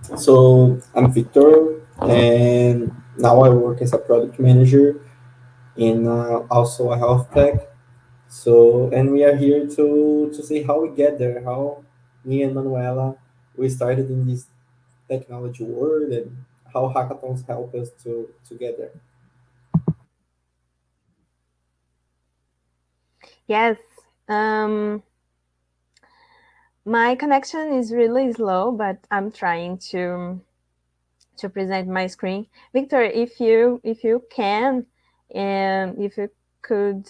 So I'm Victor, and now I work as a product manager in also a health tech. So, and we are here to see how we get there, how me and Manuela we started in this technology world, and how hackathons help us to get there. Yes. Um, my connection is really slow, but I'm trying to present my screen. Victor, if you can, and if you could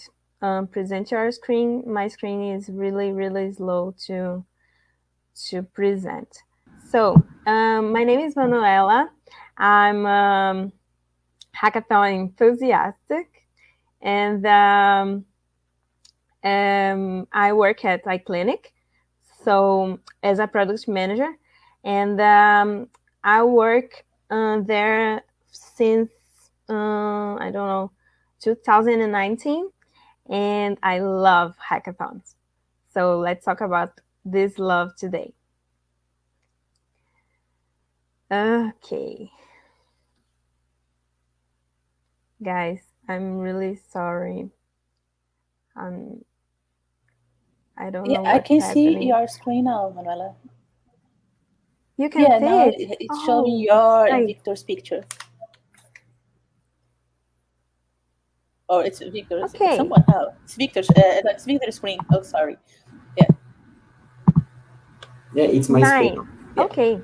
present your screen, my screen is really slow to present. So, my name is Manuela. I'm hackathon enthusiastic, and I work at iClinic, so as a product manager, and I work there since I don't know 2019, and I love hackathons. So let's talk about this love today. Okay, guys, I'm really sorry. Um, I don't Yeah, know I what's can see happening. your screen now, Manuela. You can Yeah, see now it. it's showing Oh, your and nice. Victor's picture. Or it's Victor's, it's Okay, someone else. It's Victor's, that's Victor's screen. Oh, sorry. Yeah, Yeah, it's my screen nice. now. yeah. Okay,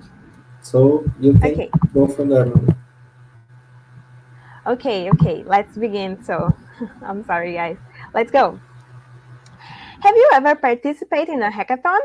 So you can okay, go from there, Manu. okay. Let's begin. So, I'm sorry, guys. Let's go. Have you ever participated in a hackathon?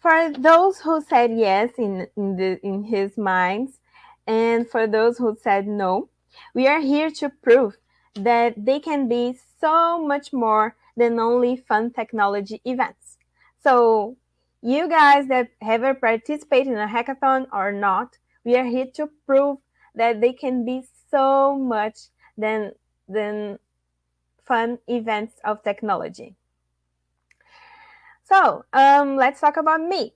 For those who said yes in his minds, and for those who said no, we are here to prove that they can be so much more than only fun technology events. So, you guys that have ever participated in a hackathon or not, we are here to prove that they can be so much than than fun events of technology. So, let's talk about me.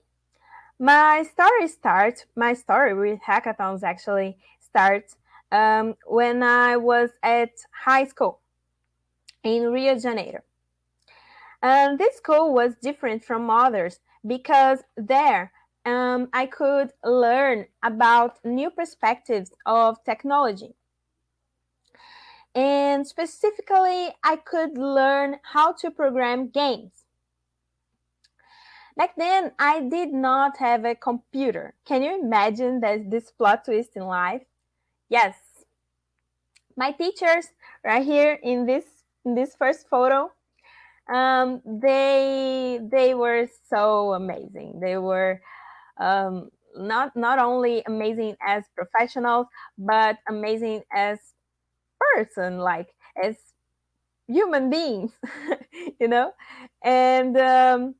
My story with hackathons actually starts when I was at high school in Rio de Janeiro. And this school was different from others because there I could learn about new perspectives of technology. And specifically, I could learn how to program games. Back then, I did not have a computer. Can you imagine that this plot twist in life? Yes, my teachers right here in this first photo, they were so amazing. They were not only amazing as professionals, but amazing as person, like as human beings, you know. And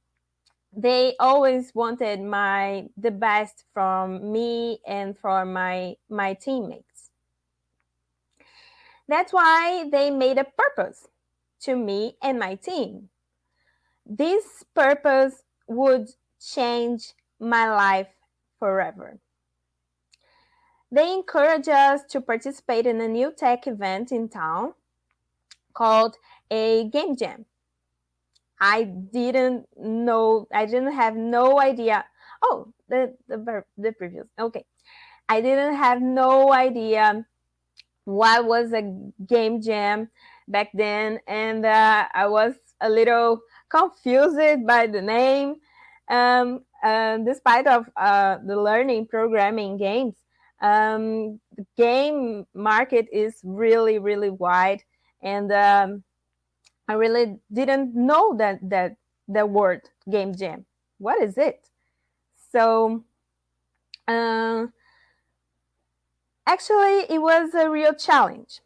they always wanted the best from me and from my teammates. That's why they made a purpose to me and my team. This purpose would change my life forever. They encouraged us to participate in a new tech event in town called a game jam. I didn't have no idea. Oh, the previous. Okay. I didn't have no idea what was a game jam back then, and I was a little confused by the name. Despite of the learning programming games, the game market is really wide, and I really didn't know that the word game jam. What is it? So uh, actually, it was a real challenge.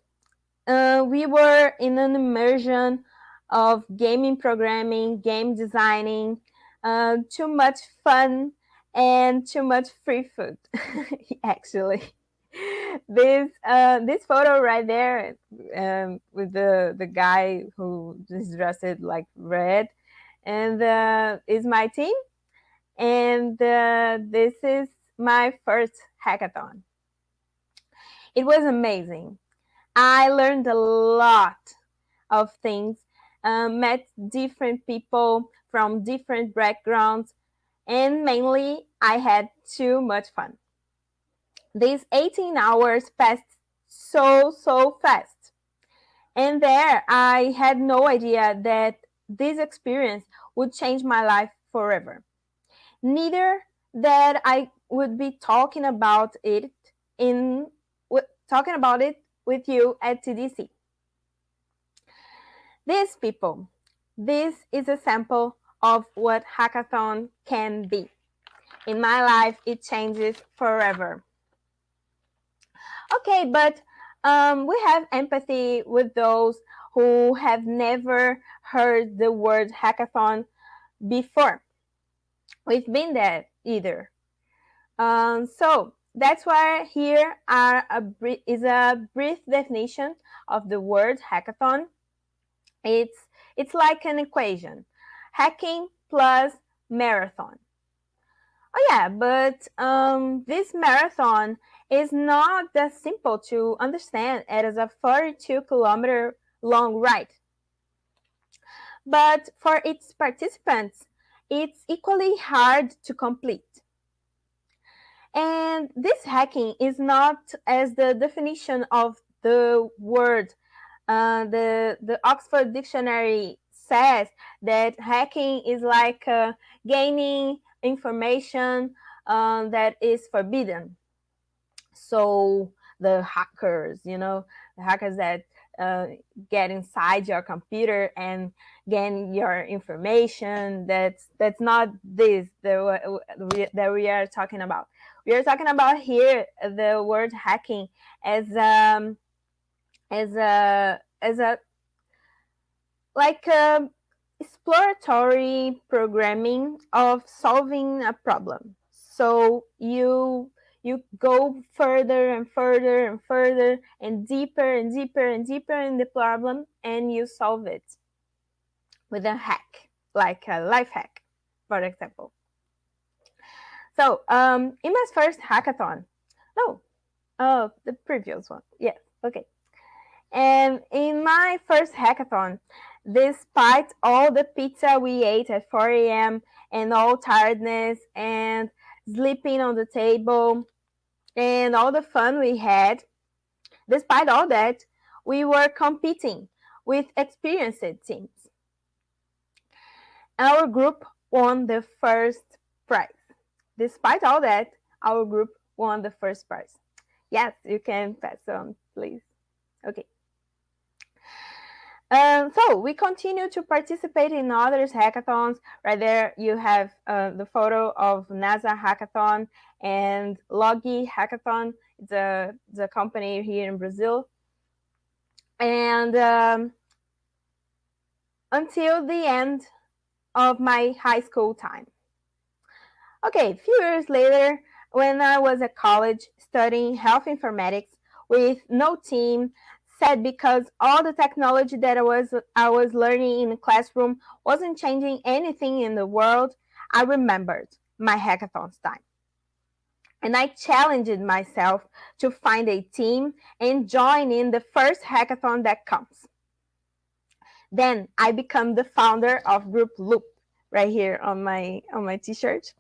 We were in an immersion of gaming programming, game designing, too much fun, and too much free food. Actually, this photo right there, with the guy who is dressed like red, and is my team, and this is my first hackathon. It was amazing. I learned a lot of things, met different people from different backgrounds, and mainly I had too much fun. These 18 hours passed so fast. And there I had no idea that this experience would change my life forever. Neither that I would be talking about it in talking about it with you at TDC. These people, this is a sample of what hackathon can be. In my life, it changes forever. Okay, but we have empathy with those who have never heard the word hackathon before. We've been there either. So that's why here is a brief definition of the word hackathon. It's like an equation: hacking plus marathon. Oh yeah, but this marathon is not that simple to understand. It is a 42-kilometer long ride. But for its participants, it's equally hard to complete. And this hacking is not as the definition of the word. The Oxford Dictionary says that hacking is like gaining information that is forbidden. So the hackers, the hackers that get inside your computer and gain your information. That's not this that we are talking about. We are talking about here the word hacking as as a like exploratory programming of solving a problem. So you go further and further and further and deeper and deeper and deeper in the problem, and you solve it with a hack, like a life hack, for example. So in my first hackathon, no, the previous one, yes, okay. And in my first hackathon, despite all the pizza we ate at 4 a.m. and all tiredness and sleeping on the table and all the fun we had, despite all that, we were competing with experienced teams. Our group won the first prize. Despite all that, our group won the first prize. Yes, you can pass on, please. Okay. So we continue to participate in others hackathons. Right there, you have the photo of NASA hackathon and Logi hackathon. It's a company here in Brazil. And until the end of my high school time. Okay, a few years later, when I was at college studying health informatics with no team, sad because all the technology that I was learning in the classroom wasn't changing anything in the world, I remembered my hackathons time. And I challenged myself to find a team and join in the first hackathon that comes. Then I become the founder of Group Loop, right here on my t-shirt.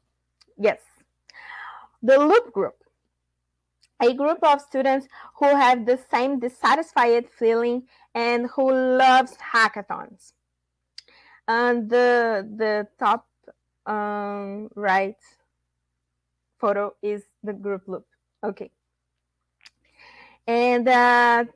Yes, the Loop Group, a group of students who have the same dissatisfied feeling and who loves hackathons. And the top right photo is the Group Loop. Okay. And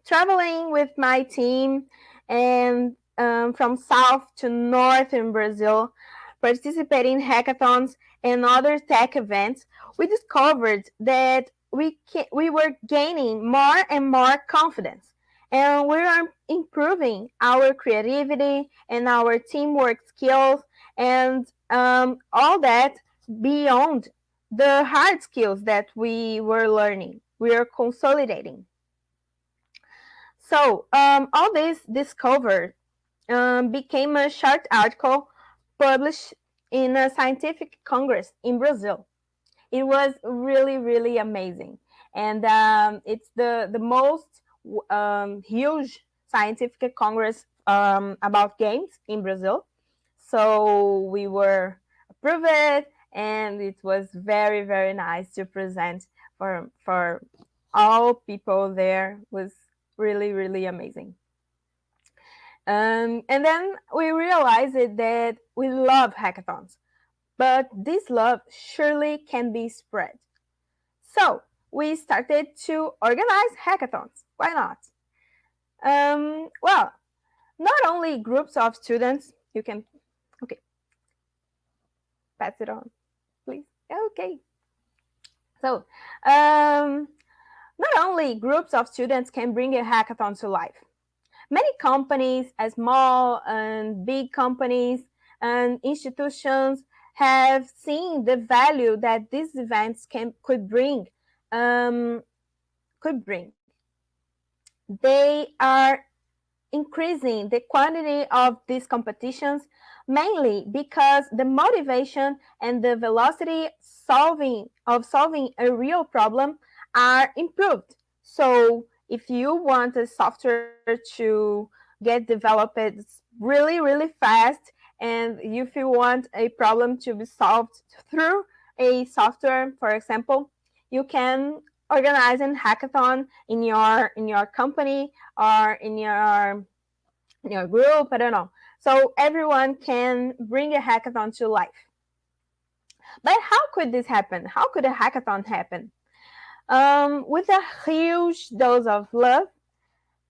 traveling with my team and from south to north in Brazil, participating in hackathons and other tech events, we discovered that we were gaining more and more confidence, and we are improving our creativity and our teamwork skills, and all that beyond the hard skills that we were learning. We are consolidating. So all this discovered became a short article published in a scientific congress in Brazil. It was really, really amazing. And it's the most huge scientific congress about games in Brazil. So we were approved, and it was very, very nice to present for all people there. It was really, really amazing. And then we realized that we love hackathons, but this love surely can be spread. So we started to organize hackathons. Why not? Well, not only groups of students, you can, okay, pass it on, please. Okay. So, not only groups of students can bring a hackathon to life. Many companies, small and big companies and institutions, have seen the value that these events could bring. Um, could bring. They are increasing the quantity of these competitions, mainly because the motivation and the velocity solving a real problem are improved. So if you want a software to get developed really, really fast, and if you want a problem to be solved through a software, for example, you can organize a hackathon in your company or in your group. I don't know. So everyone can bring a hackathon to life. But how could this happen? How could a hackathon happen? With a huge dose of love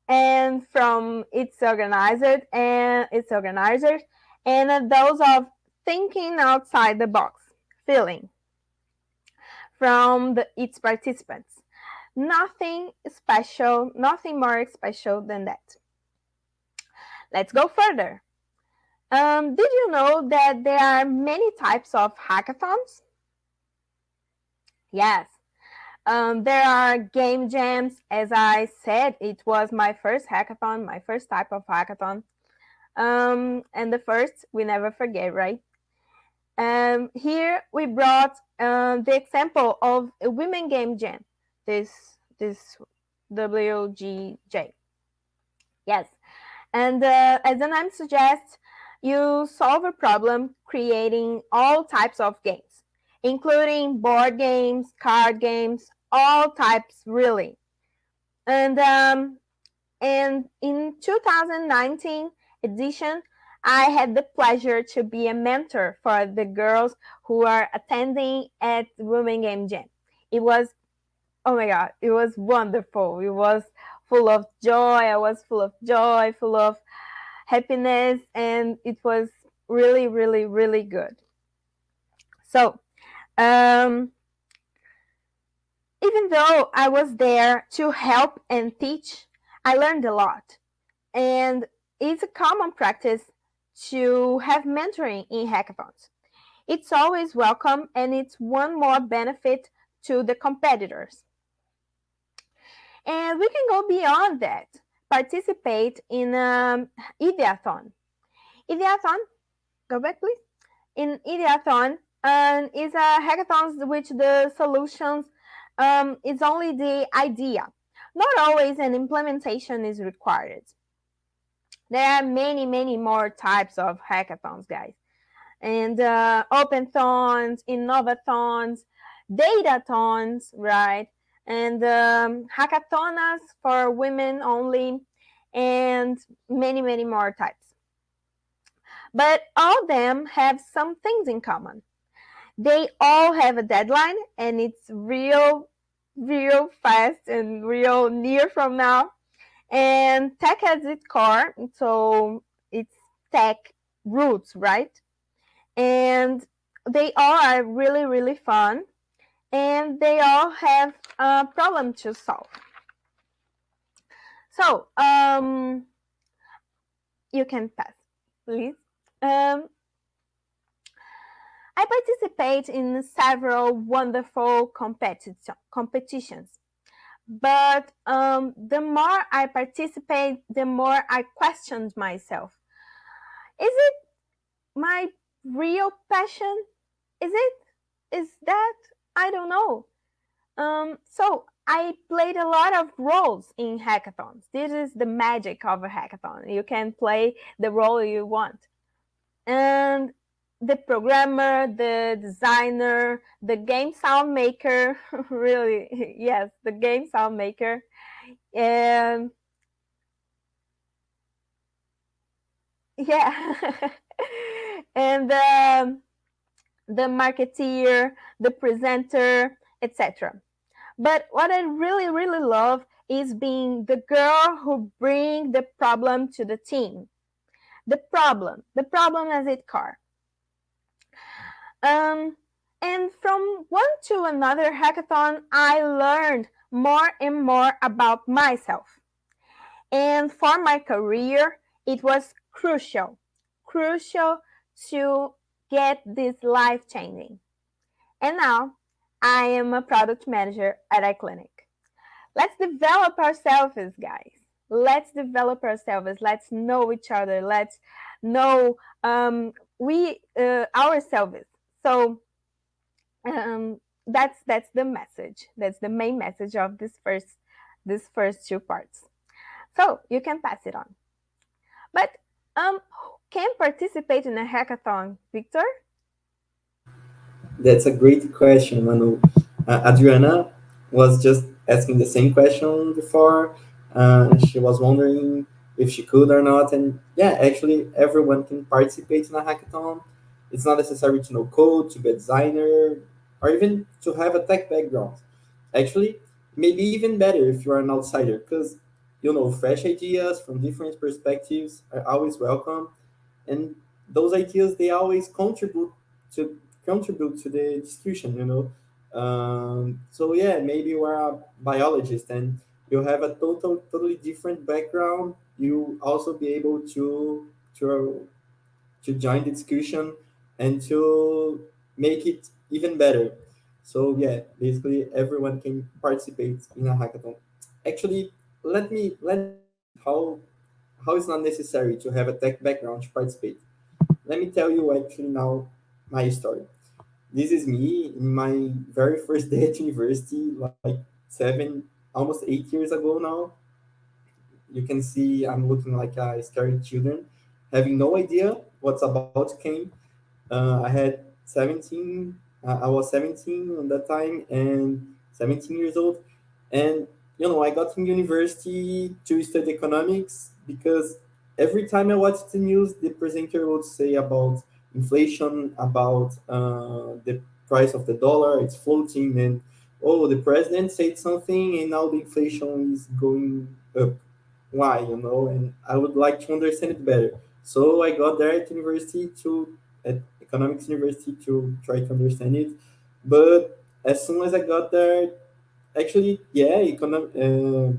and from its organizers, and a dose of thinking outside the box feeling from its participants. Nothing special, nothing more special than that. Let's go further. Did you know that there are many types of hackathons? Yes. There are game jams. As I said, it was my first hackathon, my first type of hackathon. And the first, we never forget, right? Here we brought the example of a women game jam, this WGJ. Yes, and as the name suggests, you solve a problem creating all types of games, including board games, card games, all types really. And in 2019 edition, I had the pleasure to be a mentor for the girls who are attending at Women Game Jam. It was, oh my God, it was wonderful. It was full of joy. I was full of joy, full of happiness, and it was really, really, really good. So, even though I was there to help and teach, I learned a lot. And it's a common practice to have mentoring in hackathons. It's always welcome, and it's one more benefit to the competitors. And we can go beyond that. Participate in Ideathon. Ideathon, go back please. In Ideathon, is a hackathon which the solutions is only the idea. Not always an implementation is required. There are many, many more types of hackathons, guys. And openthons, innovathons, datathons, right? And hackathonas for women only, and many, many more types. But all of them have some things in common. They all have a deadline, and it's real, real fast and real near from now. And tech has its core, so it's tech roots, right? And they all are really, really fun, and they all have a problem to solve. So, you can pass, please. I participate in several wonderful competitions. But the more I participate, the more I question myself. Is it my real passion? Is it? Is that I don't know. So I played a lot of roles in hackathons. This is the magic of a hackathon. You can play the role you want. And the programmer, the designer, the game sound maker, really, yes, the game sound maker, and yeah, and the marketeer, the presenter, etc. But what I really, really love is being the girl who bring the problem to the team. The problem as it car. Um, and from one to another hackathon, I learned more and more about myself. And for my career, it was crucial to get this life changing. And now I am a product manager at iClinic. Let's develop ourselves, guys. Let's develop ourselves. Let's know each other. Let's know we ourselves. So that's the message. That's the main message of this first two parts. So you can pass it on. But who can participate in a hackathon, Victor? That's a great question, Manu. Adriana was just asking the same question before. She was wondering if she could or not. And yeah, actually, everyone can participate in a hackathon. It's not necessary to know code, to be a designer, or even to have a tech background. Actually, maybe even better if you're an outsider, because fresh ideas from different perspectives are always welcome, and those ideas they always to contribute to the discussion. So yeah, maybe you are a biologist and you have a totally different background. You also be able to to join the discussion and to make it even better. So yeah, basically everyone can participate in a hackathon. Actually, let me how it's not necessary to have a tech background to participate. Let me tell you actually now my story. This is me in my very first day at university, like 8 years ago now. You can see I'm looking like a scared children, having no idea what's about to come. I had 17. I was 17 on that time and 17 years old, and I got in university to study economics because every time I watched the news, the presenter would say about inflation, about the price of the dollar, it's floating, and oh, the president said something, and now the inflation is going up. Why? And I would like to understand it better. So I got there at economics university to try to understand it. But as soon as I got there, actually, yeah,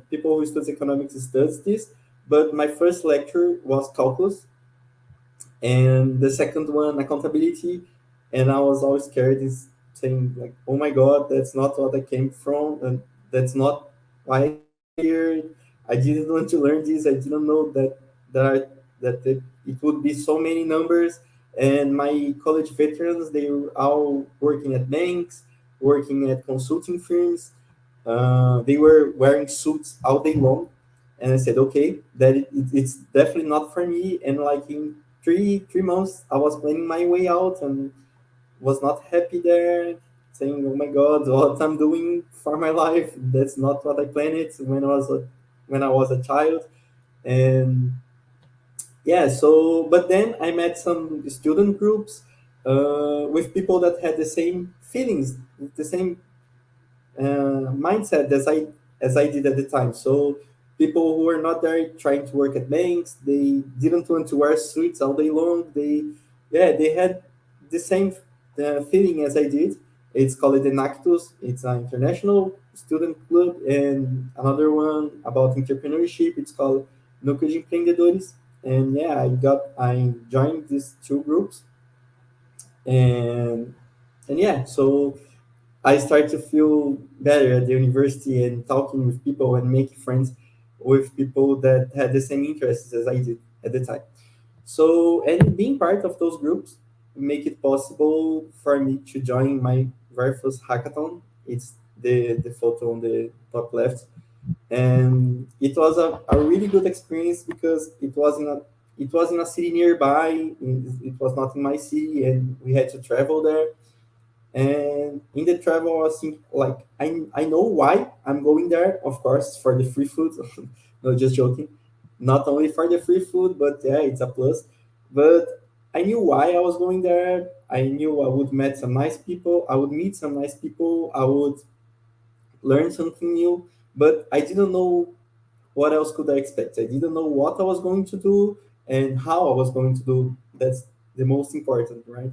people who study economics studies this. But my first lecture was calculus, and the second one accountability, and I was always scared is saying like, oh my god, that's not what I came from, and that's not why I came here. I didn't want to learn this. I didn't know that it would be so many numbers. And my college veterans, they were all working at banks, working at consulting firms. They were wearing suits all day long, and I said, okay, it's definitely not for me. And like in three months, I was planning my way out and was not happy there, saying, oh my god, what I'm doing for my life, that's not what I planned when I was a child. And yeah, so but then I met some student groups with people that had the same feelings, the same mindset as I did at the time. So people who were not there trying to work at banks, they didn't want to wear suits all day long. They had the same feeling as I did. It's called the Nactus. It's an international student club, and another one about entrepreneurship. It's called Núcleo de Empreendedores. And yeah, I joined these two groups, and yeah, so I started to feel better at the university and talking with people and making friends with people that had the same interests as I did at the time. So, and being part of those groups make it possible for me to join my very first hackathon. It's the photo on the top left, and it was a really good experience because it was in a city nearby. It was not in my city, and we had to travel there. And in the travel, I was thinking, like, I know why I'm going there. Of course, for the free food. No, just joking. Not only for the free food, but yeah, it's a plus. But I knew why I was going there. I knew I would meet some nice people. I would meet some nice people. I would learn something new. But I didn't know what else could I expect. I didn't know what I was going to do and how I was going to do. That's the most important, right?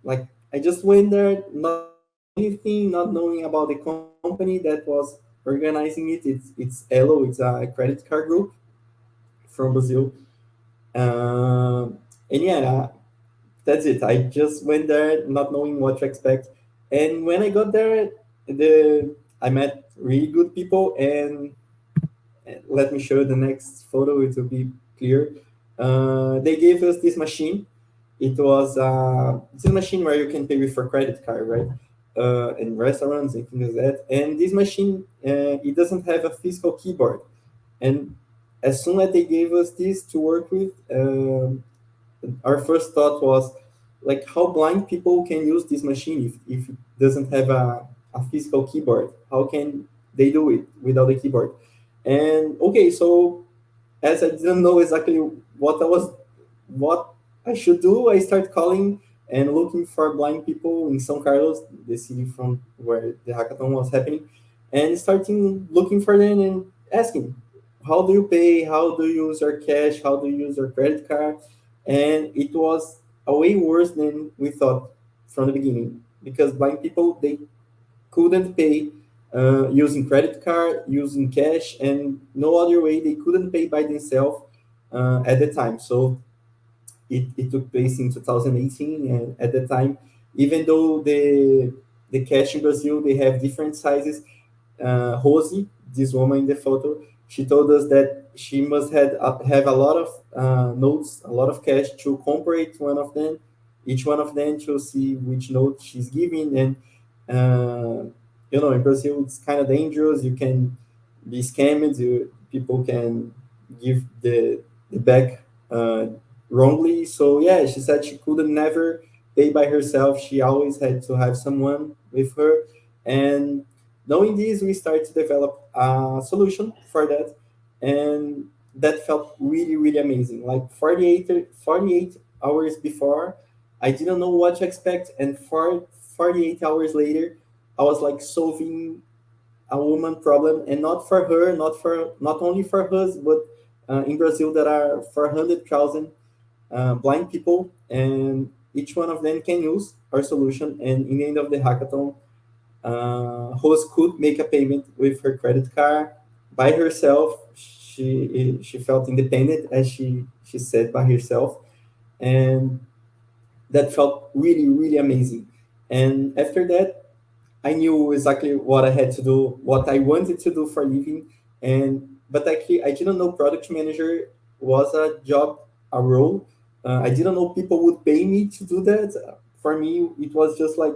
Like I just went there not knowing anything, not knowing about the company that was organizing it. It's Elo. It's a credit card group from Brazil. And yeah, that's it. I just went there not knowing what to expect. And when I got there, the I met really good people, and let me show you the next photo. It will be clear. They gave us this machine. It's a machine where you can pay with your credit card, right? In restaurants and things like that. And this machine, it doesn't have a physical keyboard. And as soon as they gave us this to work with, our first thought was like how blind people can use this machine if it doesn't have a physical keyboard. How can they do it without a keyboard? And okay, so as I didn't know exactly what I should do, I started calling and looking for blind people in São Carlos, the city from where the hackathon was happening, and starting looking for them and asking, how do you pay? How do you use your cash? How do you use your credit card? And it was a way worse than we thought from the beginning because blind people they couldn't pay using credit card, using cash, and no other way they couldn't pay by themselves at the time. So it took place in 2018, and at the time, even though the cash in Brazil they have different sizes, Rosie, this woman in the photo, she told us that she must have a lot of notes, a lot of cash to compare one of them, each one of them to see which note she's giving. And in Brazil, it's kind of dangerous. You can be scammed. People can give the back wrongly. So yeah, she said she couldn't never pay by herself. She always had to have someone with her. And knowing this, we started to develop a solution for that, and that felt really, really amazing. Like 48 hours before, I didn't know what to expect, and 48 hours later, I was like solving a woman problem, and not for her, not only for us, but in Brazil there are 400,000 blind people, and each one of them can use our solution. And in the end of the hackathon, host could make a payment with her credit card by herself. She felt independent, as she said, by herself, and that felt really, really amazing. And after that, I knew exactly what I had to do, what I wanted to do for a living. And but actually, I didn't know product manager was a job, a role. I didn't know people would pay me to do that. For me, it was just like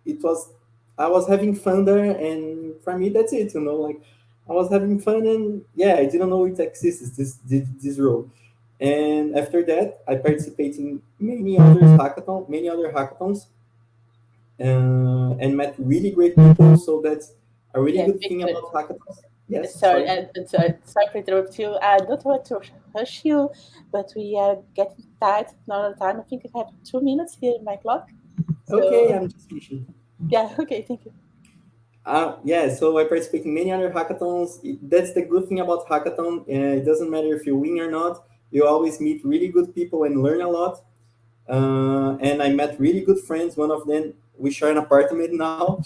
it was. I was having fun there, and for me, that's it. Like I was having fun, and yeah, I didn't know it exists this role. And after that, I participated in many other hackathons, and met really great people. So that's a really Yeah, good thing Victor. about hackathons. Yes, Sorry, sorry. sorry to interrupt you. I don't want to rush you, but we are getting tight now on time. I think I have 2 minutes here in my clock. Okay, So I'm just finishing. yeah, okay, thank you. Yeah, so I participate in many other hackathons. That's the good thing about hackathon. It doesn't matter if you win or not. You always meet really good people and learn a lot. And I met really good friends. One of them, we share an apartment now.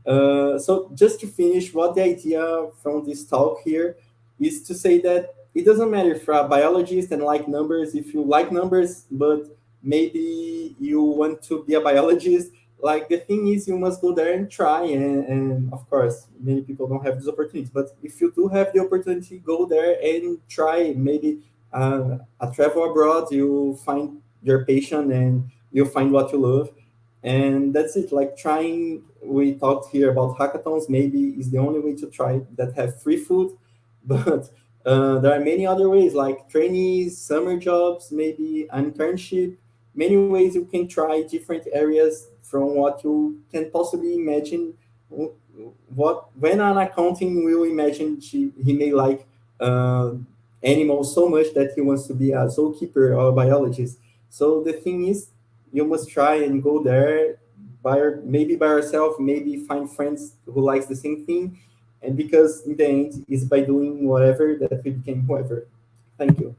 So just to finish, what the idea from this talk here is to say that it doesn't matter if you're a biologist and like numbers, if you like numbers, but maybe you want to be a biologist. Like the thing is, you must go there and try. And of course, many people don't have this opportunity. But if you do have the opportunity, go there and try. Maybe a travel abroad, you find your passion and you find what you love. And that's it. Like trying, we talked here about hackathons. Maybe is the only way to try that have free food, but there are many other ways, like trainees, summer jobs, maybe an internship. Many ways you can try different areas from what you can possibly imagine. What when an accounting will imagine he may like uh, animals so much that he wants to be a zookeeper or a biologist. So the thing is, you must try and go there maybe by yourself, maybe find friends who likes the same thing, and because in the end is by doing whatever that we became whoever. Thank you.